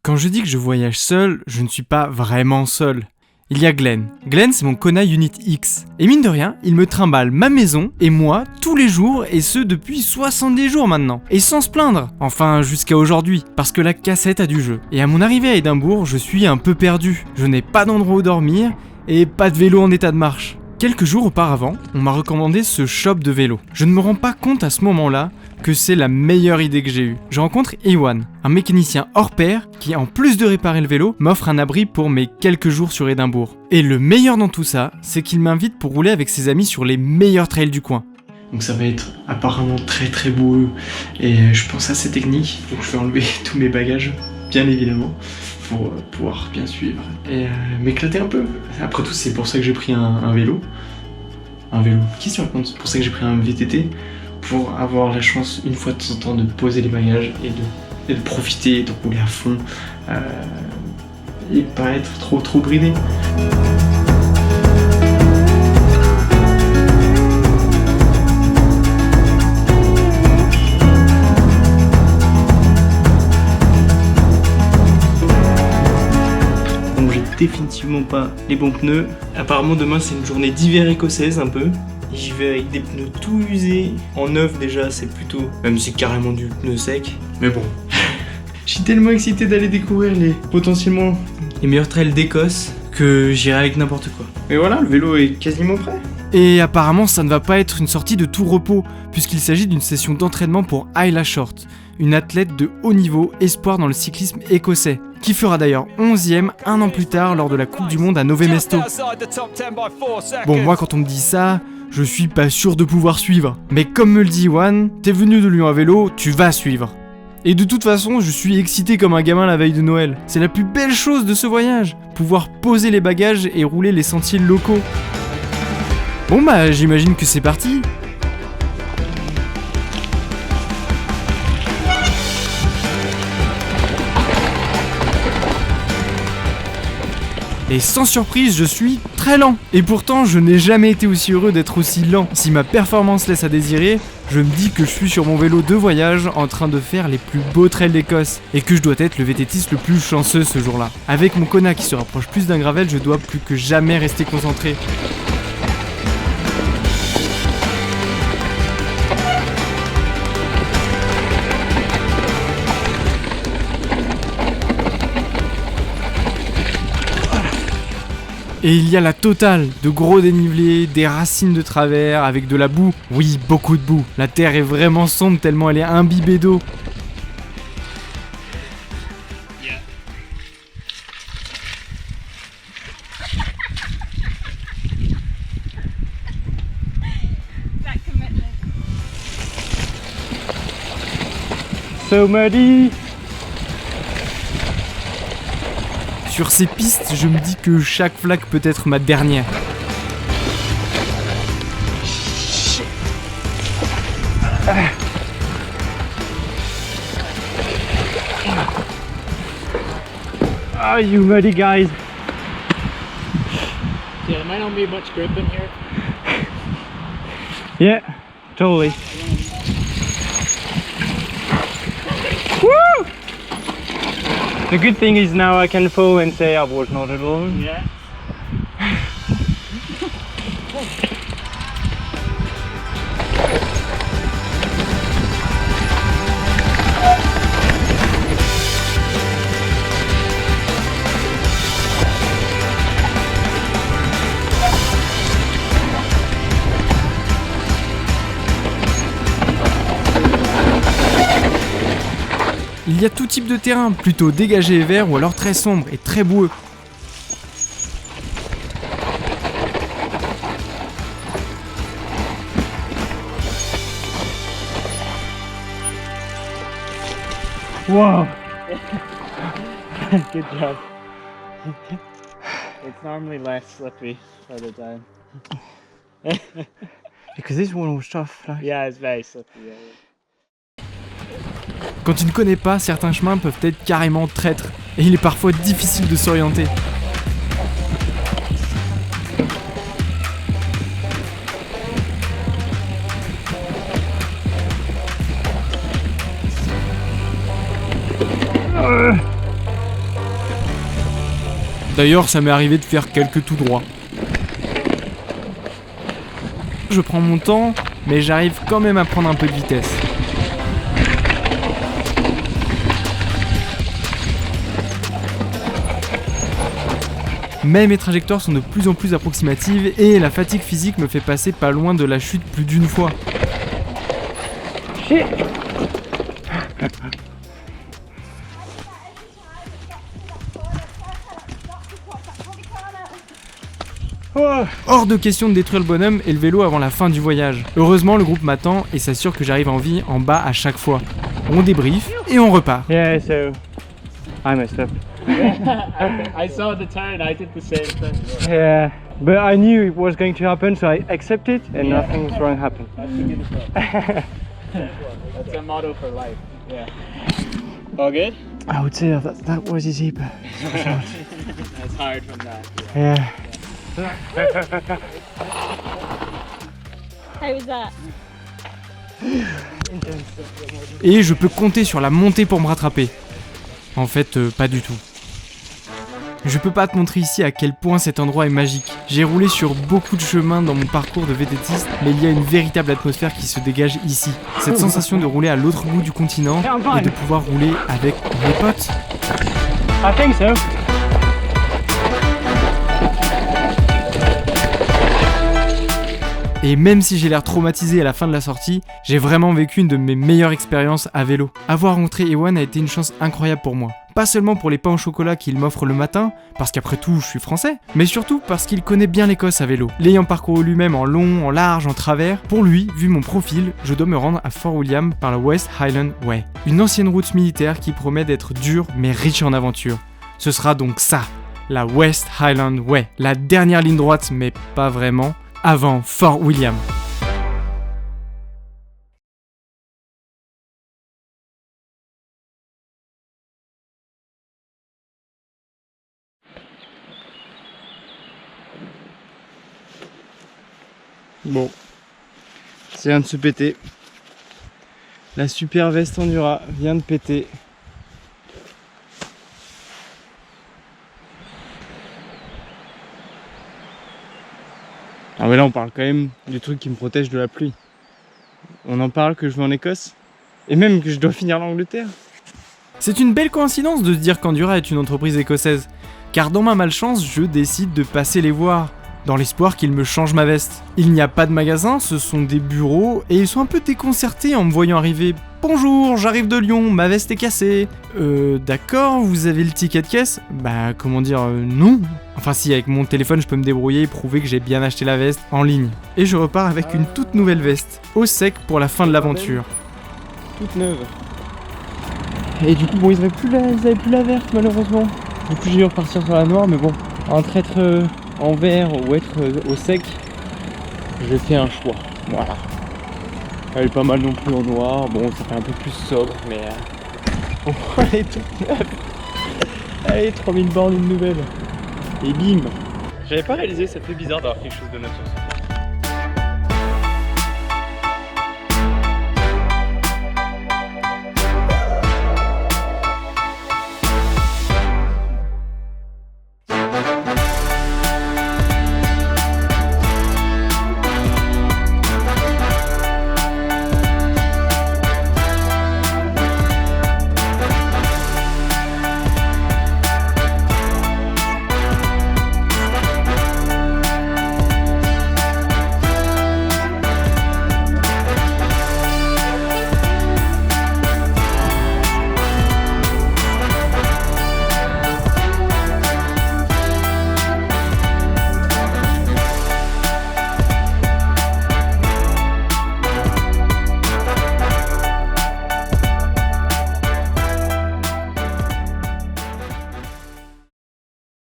Quand je dis que je voyage seul, je ne suis pas vraiment seul. Il y a Glenn. Glenn, c'est mon Kona Unit X. Et mine de rien, il me trimballe ma maison et moi tous les jours, et ce depuis 70 jours maintenant. Et sans se plaindre. Enfin, jusqu'à aujourd'hui, parce que la cassette a du jeu. Et à mon arrivée à Édimbourg, je suis un peu perdu. Je n'ai pas d'endroit où dormir et pas de vélo en état de marche. Quelques jours auparavant, on m'a recommandé ce shop de vélo. Je ne me rends pas compte à ce moment-là que c'est la meilleure idée que j'ai eue. Je rencontre Ewan, un mécanicien hors pair qui, en plus de réparer le vélo, m'offre un abri pour mes quelques jours sur Édimbourg. Et le meilleur dans tout ça, c'est qu'il m'invite pour rouler avec ses amis sur les meilleurs trails du coin. Donc ça va être apparemment très boueux et je pense assez technique, donc je vais enlever tous mes bagages, bien évidemment, pour pouvoir bien suivre et m'éclater un peu. Après tout, c'est pour ça que j'ai pris un vélo. Un vélo, qu'est-ce que tu racontes ? C'est pour ça que j'ai pris un VTT, pour avoir la chance une fois de temps en temps de poser les bagages et de profiter et de rouler à fond et pas être trop bridé. Donc j'ai définitivement pas les bons pneus. Apparemment demain c'est une journée d'hiver écossaise un peu. J'y vais avec des pneus tout usés. En neuf déjà c'est plutôt... Même si c'est carrément du pneu sec. Mais bon. Je suis tellement excité d'aller découvrir potentiellement les meilleurs trails d'Écosse que j'irai avec n'importe quoi. Mais voilà, le vélo est quasiment prêt. Et apparemment, ça ne va pas être une sortie de tout repos, puisqu'il s'agit d'une session d'entraînement pour Ayla Short, une athlète de haut niveau, espoir dans le cyclisme écossais, qui fera d'ailleurs 11ème un an plus tard lors de la Coupe du Monde à Nové Mesto. Bon, moi quand on me dit ça, je suis pas sûr de pouvoir suivre. Mais comme me le dit Ewan, t'es venu de Lyon à vélo, tu vas suivre. Et de toute façon, je suis excité comme un gamin la veille de Noël. C'est la plus belle chose de ce voyage, pouvoir poser les bagages et rouler les sentiers locaux. Bon bah, j'imagine que c'est parti. Et sans surprise, je suis très lent. Et pourtant, je n'ai jamais été aussi heureux d'être aussi lent. Si ma performance laisse à désirer, je me dis que je suis sur mon vélo de voyage en train de faire les plus beaux trails d'Écosse. Et que je dois être le VTTiste le plus chanceux ce jour-là. Avec mon Kona qui se rapproche plus d'un gravel, je dois plus que jamais rester concentré. Et il y a la totale, de gros dénivelés, des racines de travers, avec de la boue. Oui, beaucoup de boue. La terre est vraiment sombre tellement elle est imbibée d'eau. So muddy. Sur ces pistes, je me dis que chaque flaque peut être ma dernière. Ah, you muddy guys. Yeah, there might not be much grip in here. Yeah, totally. Woo! The good thing is now I can fall and say I was not alone. Yeah. Il y a tout type de terrain, plutôt dégagé et vert ou alors très sombre et très boueux. Wow! Good job. It's normally less slippery by the time. Because this one was tough. Like. Yeah, it's very slippery. Yeah. Quand tu ne connais pas, certains chemins peuvent être carrément traîtres, et il est parfois difficile de s'orienter. D'ailleurs, ça m'est arrivé de faire quelques tout droits. Je prends mon temps, mais j'arrive quand même à prendre un peu de vitesse. Mais mes trajectoires sont de plus en plus approximatives et la fatigue physique me fait passer pas loin de la chute plus d'une fois. Shit! Hors de question de détruire le bonhomme et le vélo avant la fin du voyage. Heureusement, le groupe m'attend et s'assure que j'arrive en vie en bas à chaque fois. On débriefe et on repart. Yeah, so I messed up. I saw the turn, I did the same thing. Yeah, but I knew it was going to happen, so I accepted and nothing wrong happened. That's a motto for life. Yeah. All good? I would say that was easy, but that's hard from that. Yeah. How was that? Et je peux compter sur la montée pour me rattraper. En fait, pas du tout. Je peux pas te montrer ici à quel point cet endroit est magique. J'ai roulé sur beaucoup de chemins dans mon parcours de vététiste, mais il y a une véritable atmosphère qui se dégage ici. Cette sensation de rouler à l'autre bout du continent et de pouvoir rouler avec mes potes. I think so. Et même si j'ai l'air traumatisé à la fin de la sortie, j'ai vraiment vécu une de mes meilleures expériences à vélo. Avoir rencontré Ewan a été une chance incroyable pour moi. Pas seulement pour les pains au chocolat qu'il m'offre le matin, parce qu'après tout je suis français, mais surtout parce qu'il connaît bien l'Écosse à vélo. L'ayant parcouru lui-même en long, en large, en travers, pour lui, vu mon profil, je dois me rendre à Fort William par la West Highland Way. Une ancienne route militaire qui promet d'être dure mais riche en aventures. Ce sera donc ça, la West Highland Way. La dernière ligne droite, mais pas vraiment, avant Fort William. Bon, c'est vient de se péter. La super veste Endura vient de péter. Ah mais là on parle quand même du truc qui me protège de la pluie. On en parle que je vais en Écosse et même que je dois finir l'Angleterre. C'est une belle coïncidence de se dire qu'Endura est une entreprise écossaise, car dans ma malchance, je décide de passer les voir, dans l'espoir qu'ils me changent ma veste. Il n'y a pas de magasin, ce sont des bureaux, et ils sont un peu déconcertés en me voyant arriver. « Bonjour, j'arrive de Lyon, ma veste est cassée. » D'accord, vous avez le ticket de caisse ? Bah, comment dire, non. Enfin si, avec mon téléphone, je peux me débrouiller et prouver que j'ai bien acheté la veste en ligne. Et je repars avec une toute nouvelle veste, au sec pour la fin de l'aventure. Toute neuve. Et du coup, bon, ils avaient plus la verte malheureusement. Du coup, j'ai dû repartir sur la noire, mais bon, entre être en vert ou être au sec, j'ai fait un choix. Voilà. Elle est pas mal non plus en noir. Bon, ça fait un peu plus sobre, mais bon, elle est toute neuve. Allez, 3000 bornes, une nouvelle. Et bim. J'avais pas réalisé, ça fait bizarre d'avoir quelque chose de neuf sur ça.